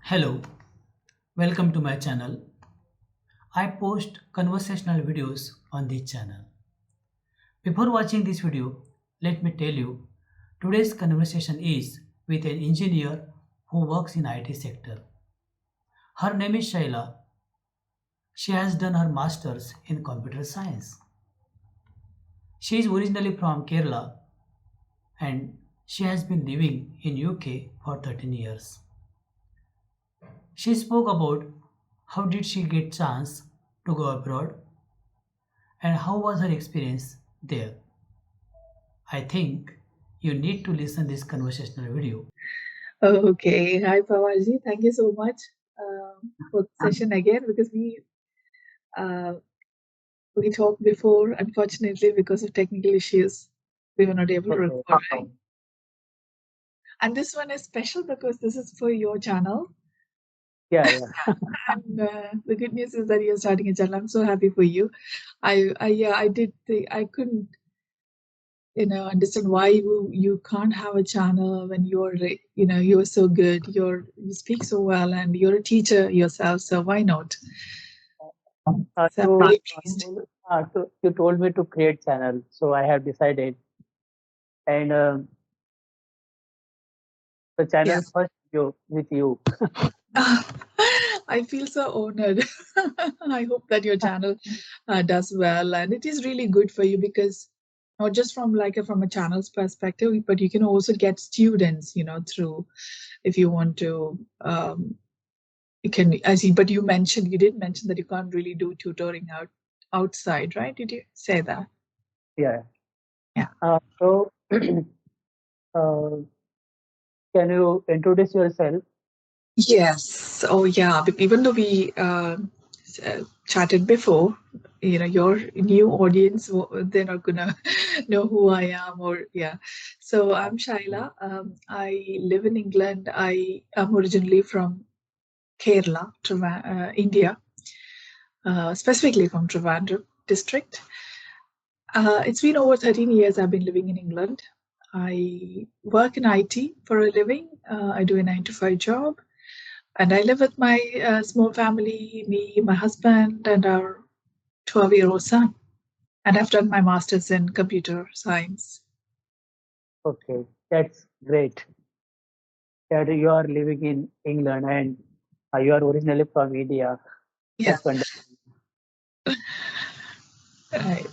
Hello, welcome to my channel. I post conversational videos on this channel. Before watching this video, let me tell you today's conversation is with an engineer who works in IT sector. Her name is Shaila. She has done her masters in computer science. She is originally from Kerala and she has been living in UK for 13 years. She spoke about how did she get chance to go abroad and how was her experience there. I think you need to listen this conversational video. Okay. Hi, Pawaji. Thank you so much for the session again because uh, we talked before. Unfortunately, because of technical issues, we were not able to Okay. record. And this one is special because this is for your channel. Yeah, yeah. And the good news is that you're starting a channel. I'm so happy for you. I did think I couldn't, understand why you can't have a channel when you're so good. You speak so well, and you're a teacher yourself. So why not? So I'm You really pleased. you told me to create channel, so I have decided, and the Yeah. channel first you with you. I feel so honored. I hope that your channel does well, and it is really good for you because not just from a channel's perspective, but you can also get students, through if you want to. You can, but you did mention that you can't really do tutoring outside, right? Did you say that? Yeah. Yeah. So, uh, can you introduce yourself? Yes. Oh, yeah. But even though we chatted before, your new audience, they're not gonna know who I am, or yeah. So I'm Shaila. I live in England. I am originally from Kerala, India, specifically from Trivandrum district. It's been over 13 years I've been living in England. I work in IT for a living. I do a 9 to 5 job. And I live with my small family, me, my husband, and our 12-year-old son. And I've done my master's in computer science. Okay, that's great. That you are living in England and you are originally from India. Yeah. That's wonderful. Right.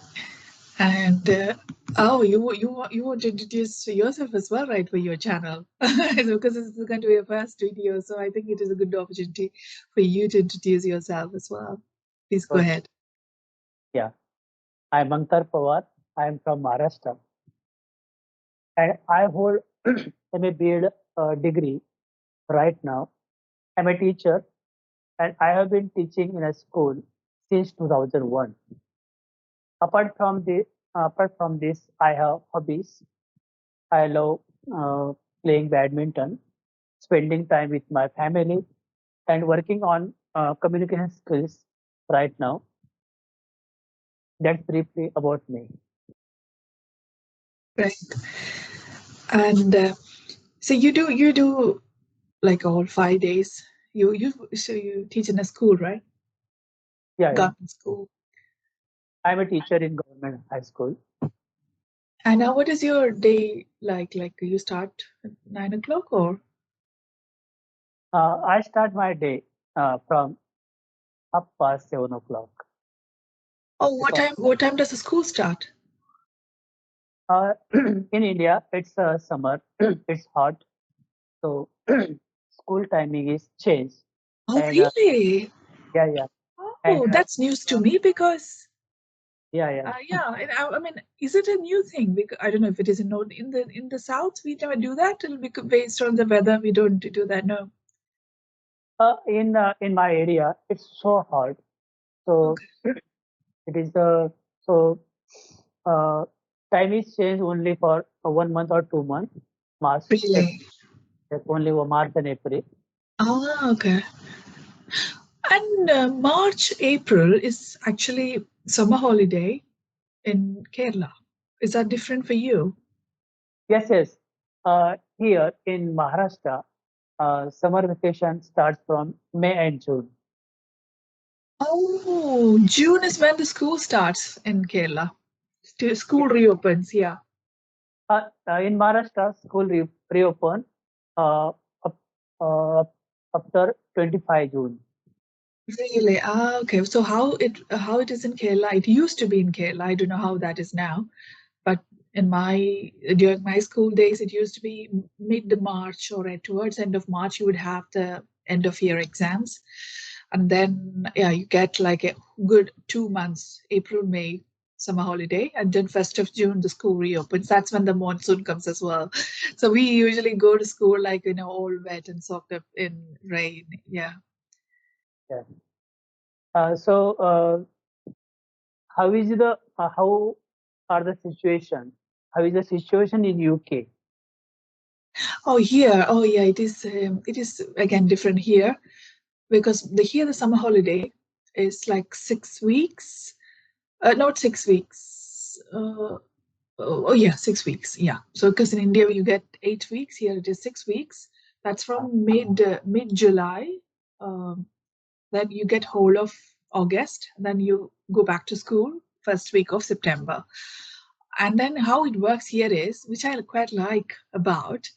And you want to introduce yourself as well, right, for your channel? Because this is going to be your first video, so I think it is a good opportunity for you to introduce yourself as well. Please go Okay. ahead. Yeah. I'm Ankar Pawar. I am from Maharashtra, and I hold MA BEd degree right now. I'm a teacher and I have been teaching in a school since 2001. Apart from this, I have hobbies. I love uh, playing badminton, spending time with my family, and working on communication skills right now. That's briefly about me. Right. And so you do like all 5 days. You teach in a school, right? Yeah, yeah. Government school. I'm a teacher in government high school. And now, what is your day like? Like you start at 9 o'clock, or I start my day from up past 7 o'clock oh, what because time? What time does the school start? in India it's summer, it's hot, so school timing is changed, Oh, and really? yeah, yeah, and Oh, that's news to me because yeah, yeah. yeah. And I mean, is it a new thing? Because I don't know if it is in the south. We never do that. It'll be based on the weather. We don't do that. No. In my area, it's so hot, so Okay. it is the so uh, time is changed only for 1 month or 2 months, March, Really? Only for March and April. Ah, okay. And March, April is actually summer holiday in Kerala. Is that different for you? Yes, yes. Here in Maharashtra, summer vacation starts from May and June. Oh, June is when the school starts in Kerala. School reopens, yeah. In Maharashtra, school reopen uh, up, after 25 June. Really? Ah, okay. So how it is in Kerala? It used to be in Kerala. I don't know how that is now, but during my school days, it used to be mid March or towards end of March. You would have the end of year exams, and then yeah, you get like a good 2 months, April, May, summer holiday, and then 1st of June the school reopens. That's when the monsoon comes as well. So we usually go to school like all wet and soaked up in rain. Yeah. Yeah. So how is the how are the situation? How is the situation in UK? Oh, here. Oh, yeah. It is. It is again different here because here the summer holiday is like 6 weeks. Not 6 weeks. Oh, yeah, 6 weeks. Yeah. So because in India you get 8 weeks, here it is 6 weeks. That's from mid July. Um, then you get whole of August. Then you go back to school first week of September. And then how it works here is, which I quite like about,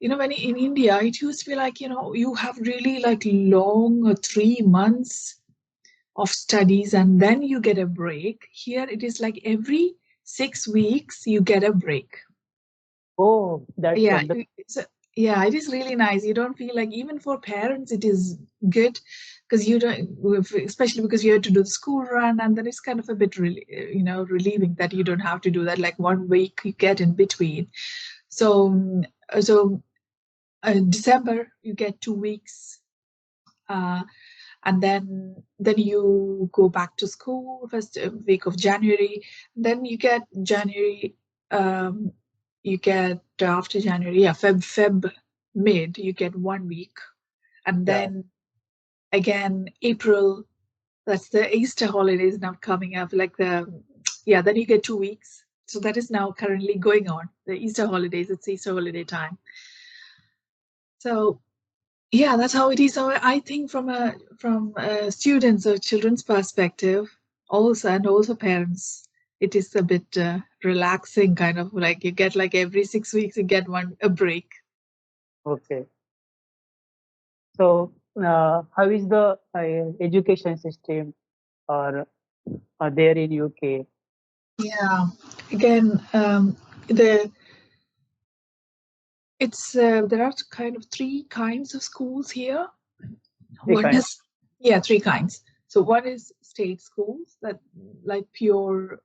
when in India, it used to be like, you have really like long 3 months of studies and then you get a break. Here it is like every 6 weeks you get a break. Oh, that's Yeah. wonderful. Yeah, it is really nice. You don't feel like, even for parents, it is good because you don't, especially because you have to do the school run, and then it's kind of a bit, relieving that you don't have to do that. Like 1 week you get in between. So, so December you get 2 weeks, and then you go back to school first week of January. Then you get January. You get after January, yeah, Feb mid. You get 1 week, and Yeah. then again April. That's the Easter holidays now coming up. Then you get 2 weeks. So that is now currently going on. The Easter holidays. It's Easter holiday time. So yeah, that's how it is. So I think from a students or children's perspective, also parents, it is a bit relaxing, kind of like you get like every 6 weeks you get a break. Okay. So how is the education system or there in UK? Yeah, again, there are kind of three kinds of schools here. Three One kind. is, yeah, three kinds. So one is state schools, that like pure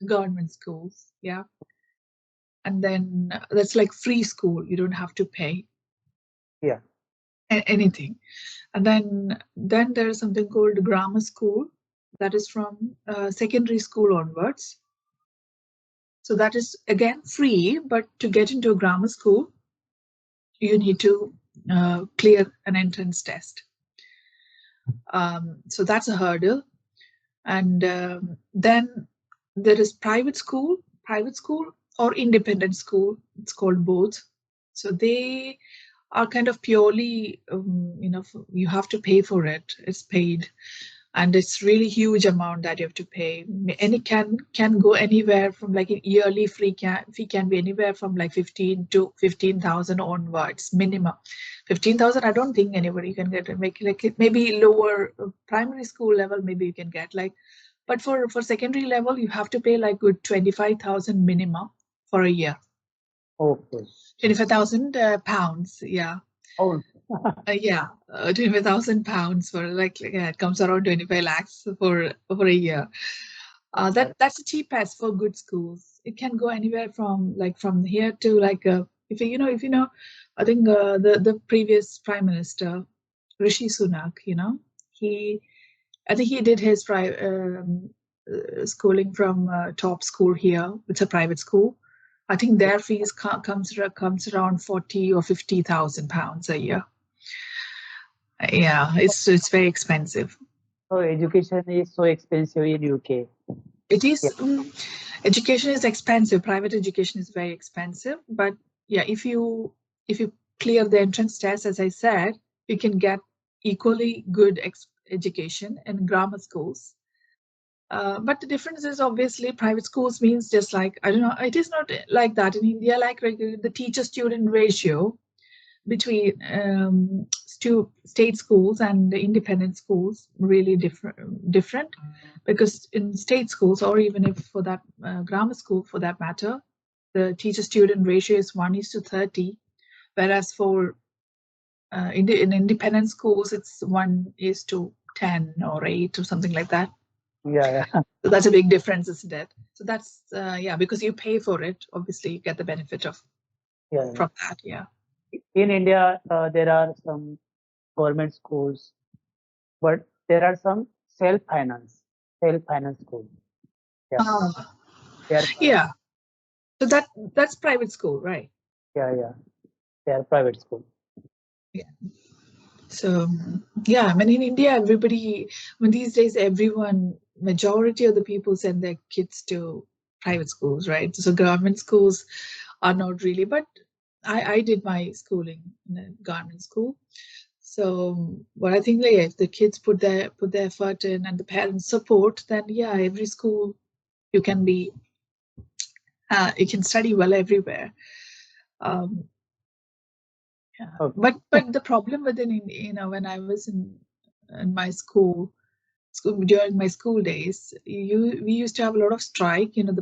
government schools, yeah. And then that's like free school. You don't have to pay Yeah. anything. And then there is something called grammar school, that is from secondary school onwards. So that is again free, but to get into a grammar school, you need to clear an entrance test. So that's a hurdle. And then there is private school or independent school. It's called both. So they are kind of purely, you have to pay for it. It's paid, and it's really huge amount that you have to pay. And it can go anywhere from like a yearly fee can be anywhere from like 15 to 15,000 onwards minimum. 15,000, I don't think anybody can get it. Make like it maybe lower primary school level, maybe you can get like, but for secondary level, you have to pay like good 25,000 minimum for a year. Okay. 25,000 pounds, yeah. Oh. 25,000 pounds for yeah, it comes around 25 lakhs for a year. That's the cheapest for good schools. It can go anywhere from here to like if you know, I think the previous Prime Minister Rishi Sunak, I think he did his schooling from top school here. It's a private school. I think their fees comes around 40 or 50,000 pounds a year. Yeah, it's very expensive. So education is so expensive in UK. It is. Yeah. Education is expensive. Private education is very expensive. But yeah, if you clear the entrance test, as I said, you can get equally good education in grammar schools. But the difference is obviously private schools means just like, I don't know, it is not like that in India, like the teacher-student ratio between state schools and the independent schools really different, because in state schools, or even if for that grammar school for that matter, the teacher-student ratio is 1:30, whereas for in independent schools it's 1:10 or 8 or something like that. Yeah. So that's a big difference, isn't it? So that's because you pay for it, obviously you get the benefit of Yeah. from that. Yeah. In India, there are some government schools, but there are some self-finance schools. Yeah, they are Yeah. So that's private school, right? yeah, they are private school. Yeah. So yeah, I mean in India, everybody, I mean these days, majority of the people send their kids to private schools, right? So government schools are not really, but I did my schooling in a government school. So, but I think, like, if the kids put their effort in and the parents support, then yeah, every school you can be, you can study well everywhere. Um, yeah. Okay. But the problem within, when I was in my school during my school days, we used to have a lot of strike, the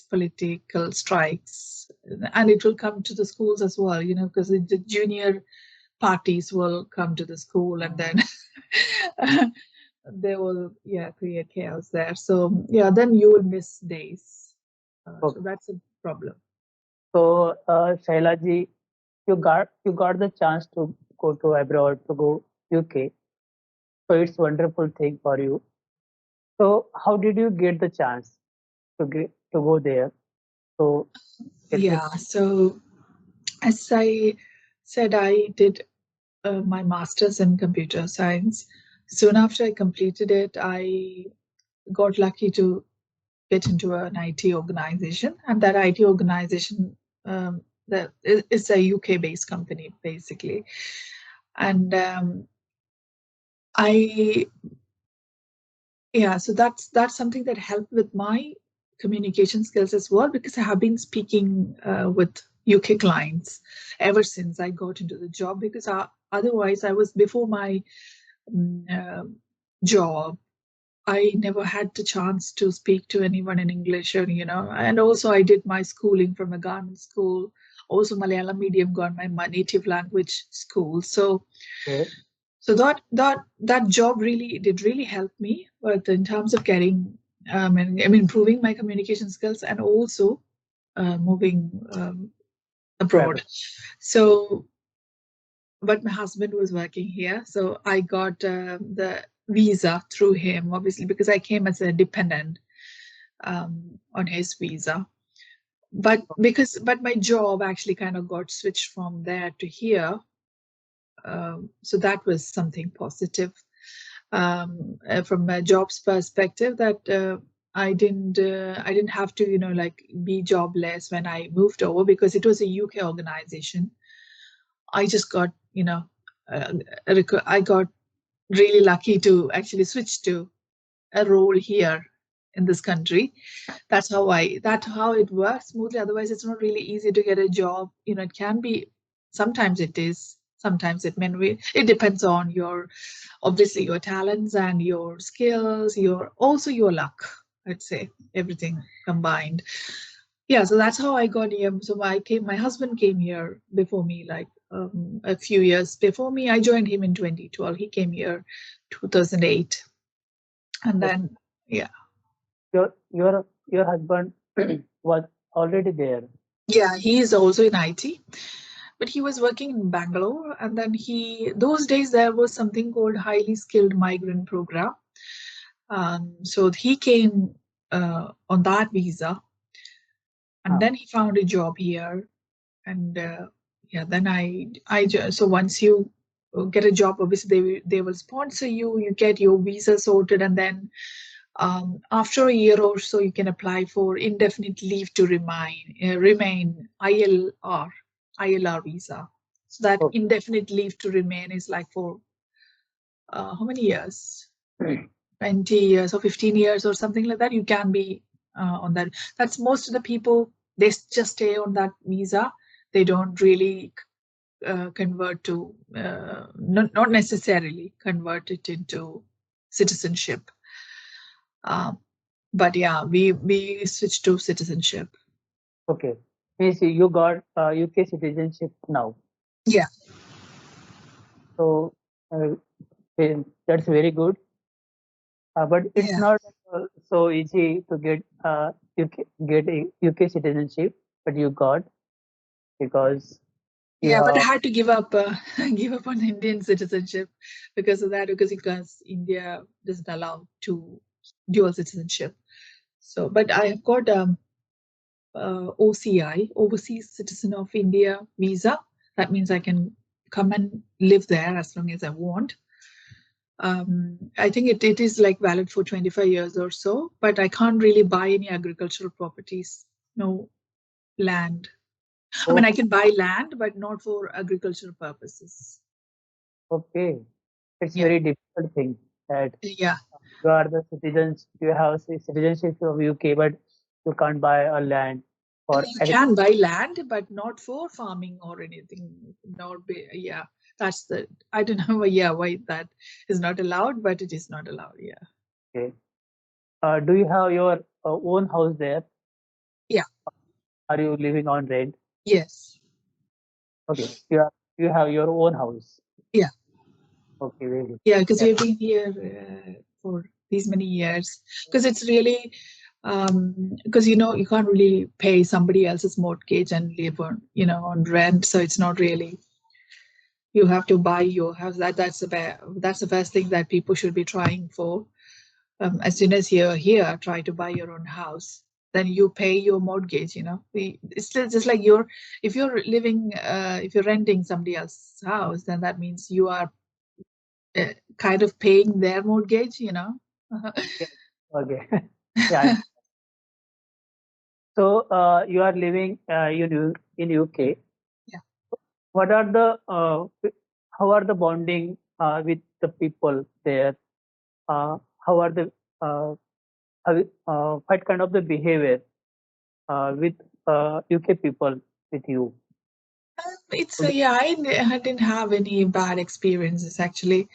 political strikes, and it will come to the schools as well, because the junior parties will come to the school, and then they will create chaos there. So yeah, then you will miss days. So Okay. that's a problem. So, Shailaji, you got the chance to go to abroad, to go UK. So it's wonderful thing for you. So how did you get the chance to go there? So Yeah. So as I said, I did my master's in computer science. Soon after I completed it, I got lucky to get into an IT organization, and that IT organization, that is a UK-based company, basically. And I so that's something that helped with my communication skills as well, because I have been speaking with UK clients ever since I got into the job, because otherwise I was, before my mm, uh, job, I never had the chance to speak to anyone in English, or, and also I did my schooling from a government school, also Malayalam medium, got my native language school. So okay, that job really did really help me, but in terms of getting, and improving my communication skills, and also moving abroad. private. So, but my husband was working here, so I got the visa through him, obviously, because I came as a dependent on his visa. But my job actually kind of got switched from there to here. So that was something positive, from a jobs perspective, that I didn't have to, like, be jobless when I moved over, because it was a UK organization. I just got, uh, I got really lucky to actually switch to a role here in this country. That's how it works smoothly. Otherwise, it's not really easy to get a job. It can be, sometimes it is, sometimes it may be. It depends on obviously your talents and your skills, your luck, I'd say, everything combined. Yeah, so that's how I got here. So my husband came here before me, like a few years before me. I joined him in 2012. He came here 2008. And So then, yeah. your husband was already there. Yeah, he is also in IT, but he was working in Bangalore. And then those days there was something called highly skilled migrant program. So he came on that visa, and Ah, then he found a job here. And yeah, then so once you get a job, obviously they will sponsor you. You get your visa sorted, and then after a year or so, you can apply for indefinite leave to remain, ILR visa. So that Okay. indefinite leave to remain is like for how many years? 20 years or 15 years or something like that. You can be on that. That's most of the people, they just stay on that visa. They don't really convert to, not necessarily convert it into citizenship. But yeah, we switched to citizenship. Okay. Means you got UK citizenship now. Yeah. So that's very good. But it's Yeah. not so easy to get get a UK citizenship, but you got because you Yeah, but I have. had to give up give up on Indian citizenship because of that, because India doesn't allow to dual citizenship. So, but I have got OCI, Overseas Citizen of India visa. That means I can come and live there as long as I want. I think it is like valid for 25 years or so, but I can't really buy any agricultural properties, no land. I mean, I Okay, can buy land, but not for agricultural purposes. okay. It's Yeah. very difficult thing that Yeah. you are the citizens, you have citizenship of UK, but you can't buy a land And for you can buy land, but not for farming or anything. Not be, yeah. That's the, I don't know. Yeah, why that is not allowed, but it is not allowed. Yeah. okay. Do you have your own house there? Yeah. Are you living on rent? Yes. Okay, you have your own house. Yeah. Okay, very good. Yeah, because Yeah, we've been here for these many years. Because it's really, because you can't really pay somebody else's mortgage and live on, on rent. So it's not really, you have to buy your house. That's the first thing that people should be trying for. As soon as you're here, try to buy your own house. Then you pay your mortgage. It's still just like if you're living, if you're renting somebody else's house, then that means you are kind of paying their mortgage. yeah. Okay. Yeah. So you are living in UK. Yeah. What are the how are the bonding with the people there? How are the what kind of the behavior with UK people with you? It's Could yeah, I didn't have any bad experiences actually.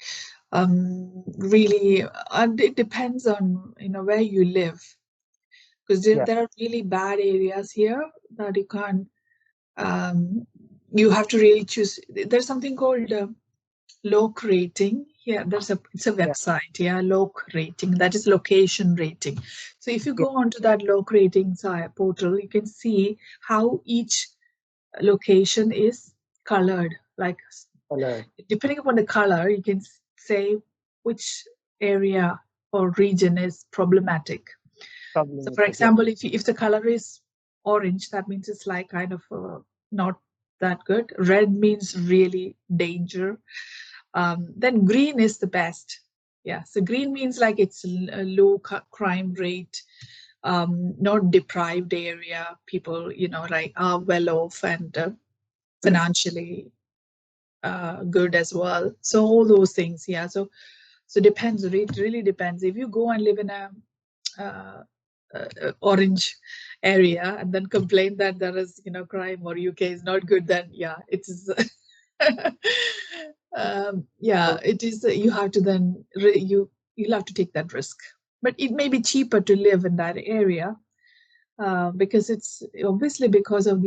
Really, and it depends on where you live, because Yeah, there are really bad areas here that you can't. Um, you have to really choose. There's something called loc rating. Yeah, it's a yeah, website. Yeah, loc rating. That is location rating. So if you yeah, go onto that loc rating site portal, you can see how each location is colored. Like color depending upon the color, you can say which area or region is problematic. So, for problematic. Yeah, example, if the color is orange, that means it's like kind of not that good. Red means really danger. Then green is the best. Yeah, so green means like it's a low crime rate, not deprived area. People, like are well off and financially good as well. So all those things, yeah. So depends. It really depends. If you go and live in a orange area and then complain that there is crime or UK is not good, then yeah, it is. Yeah, so, it is. You have to then you'll have to take that risk. But it may be cheaper to live in that area because it's obviously because of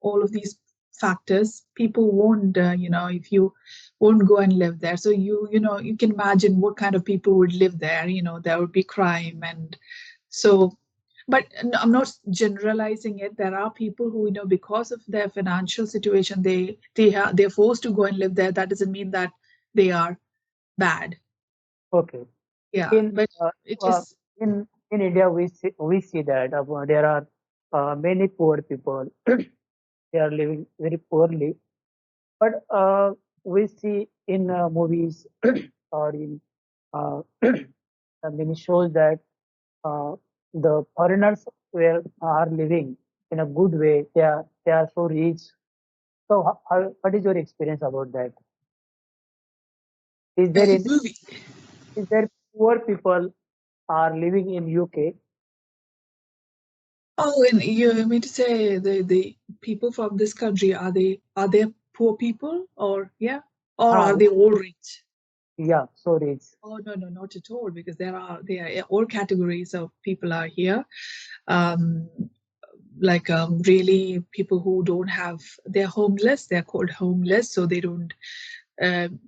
all of these factors. People won't, if you won't go and live there. So you can imagine what kind of people would live there. There would be crime and so. But I'm not generalizing it. There are people who, because of their financial situation, they're forced to go and live there. That doesn't mean that they are bad. okay. Yeah, In but uh, it uh, is. in India, we see that there are many poor people. They are living very poorly, but we see in movies or in many shows that the foreigners are living in a good way. They are so rich. So what is your experience about that? Is Yeah, there it in will be. is there poor people are living in UK? Oh, and you mean to say the people from this country, are they poor people, or yeah, or Ah, are they all rich? yeah, so rich. Oh, no, no, not at all, because there are all categories of people are here. Um, like really people who don't have, they're homeless, they're called homeless, so they don't,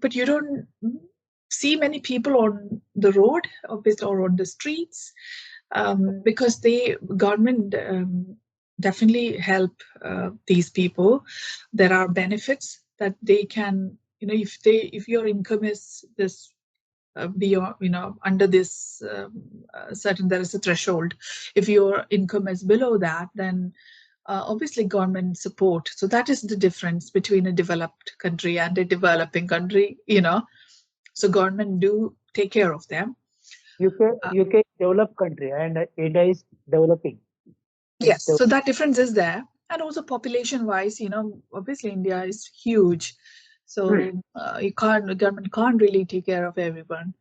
but you don't see many people on the road, obviously, or on the streets, because the government definitely help these people. There are benefits that they can, if your income is this beyond, under this certain, there is a threshold. If your income is below that, then obviously government support. So that is the difference between a developed country and a developing country. So government do take care of them. UK is developed country and India is developing. It's Yes, so that difference is there. And also population wise, obviously India is huge. So government can't really take care of everyone.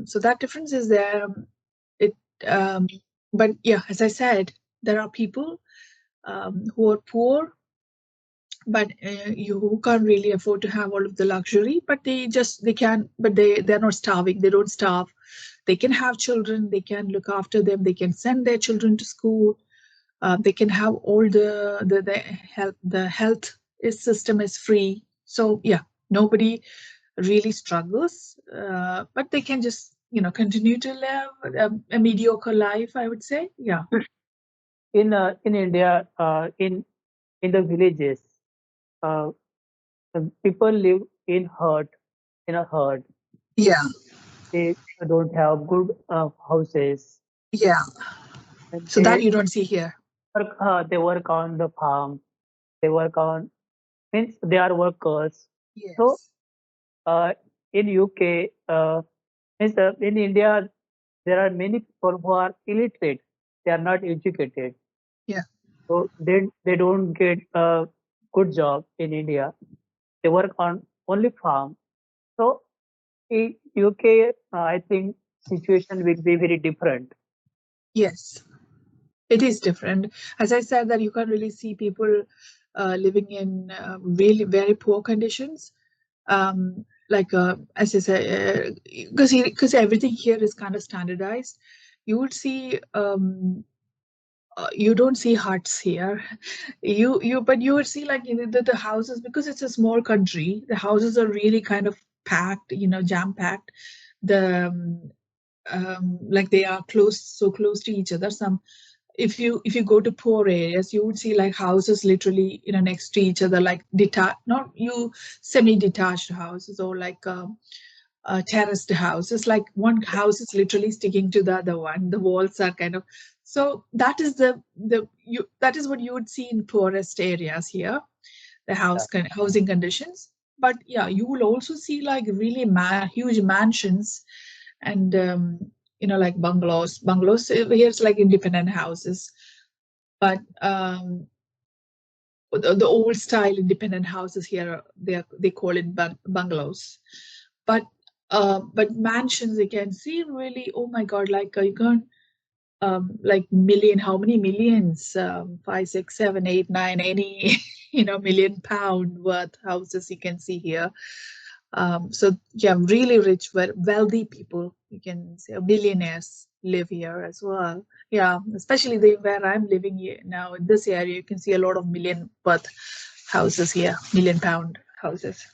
So that difference is there. It, um, but yeah, as I said, there are people who are poor, but you who can't really afford to have all of the luxury, but they can, but they're not starving. They don't starve. They can have children. They can look after them. They can send their children to school. They can have all the health system is free. So yeah, nobody really struggles, but they can just continue to live a mediocre life, I would say. Yeah. in India, in the villages, uh, people live in a herd. Yeah. They don't have good houses, Yeah. and So that you don't see here. they work on the farm. They work on means they are workers. So Yes. uh, in UK, means in India, there are many people who are illiterate. They are not educated, Yeah. so they don't get a good job in India. They work on only farm. So in UK, I think situation will be very different. Yes. It is different. As I said, that you can't really see people living in really very poor conditions. Like as I said, because everything here is kind of standardized. You would see you don't see huts here. But you would see, like, the houses, because it's a small country. The houses are really kind of packed, jam packed. The like they are so close to each other. Some, if you go to poor areas, you would see like houses literally next to each other, like detached, not you semi-detached houses, or like terraced houses. Like one house is literally sticking to the other one. The walls are kind of, so that is that is what you would see in poorest areas here, the Yeah. housing conditions. But yeah, you will also see like really huge mansions, and like bungalows here's like independent houses. But the old style independent houses here, they call it bungalows. But mansions, you can see really, oh my god, like you can like how many millions, 5, 6, 7, 8, 9, any million-pound worth houses you can see here. So yeah, really rich, wealthy people, you can say, billionaires live here as well. Yeah, especially where I'm living here now in this area, you can see a lot of million worth houses here, million-pound houses.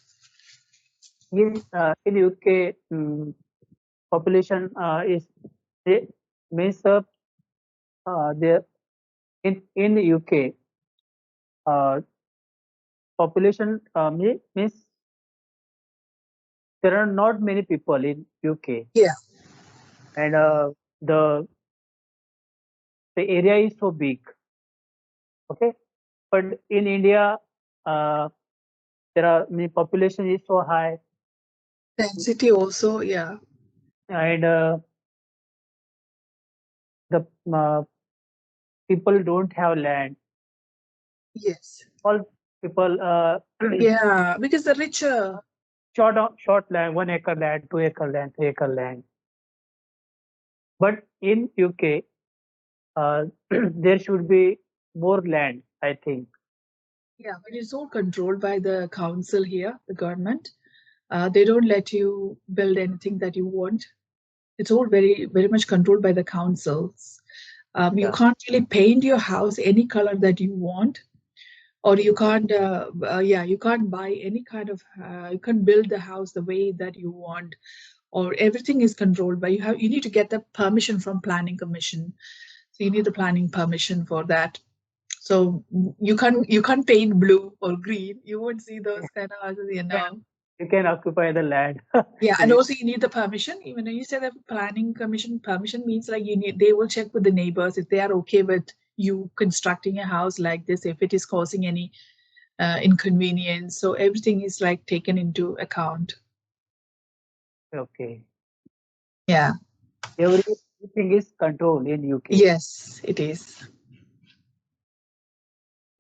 In UK, population is they means there in the UK, uh, population means there are not many people in UK, Yeah. and the the area is so big. Okay, but in India, uh, there are the population is so high, Density also, yeah. and the people don't have land. Yes. All people Yeah, because the richer. short land, 1 acre land, 2 acre land, 3 acre land. But in UK, there should be more land, I think. Yeah, but it's all controlled by the council here, the government. They don't let you build anything that you want. It's all very, very much controlled by the councils. You Yeah. can't really paint your house any color that you want, or you can't. You can't buy any kind of. You can't build the house the way that you want, or everything is controlled by you. You need to get the permission from planning commission. So you need the planning permission for that. So you can't paint blue or green. You won't see those kind of houses, You can occupy the land. Yeah, and also you need the permission. Even when you say the planning commission, permission means like they will check with the neighbors if they are okay with you constructing a house like this, if it is causing any inconvenience. So everything is like taken into account. Okay. Yeah. Everything is controlled in UK. Yes, it is.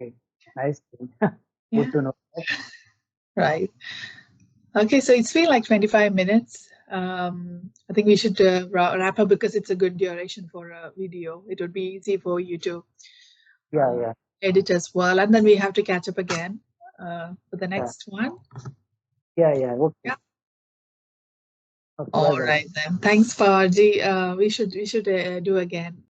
Okay. Nice. Yeah. Good to know that. Right. Okay, so it's been like 25 minutes. I think we should wrap up because it's a good duration for a video. It would be easy for you to Yeah. edit as well. And then we have to catch up again for the next one. Yeah. Okay. Yeah. Okay, All bye-bye. right then. Thanks, Parji. We should do again.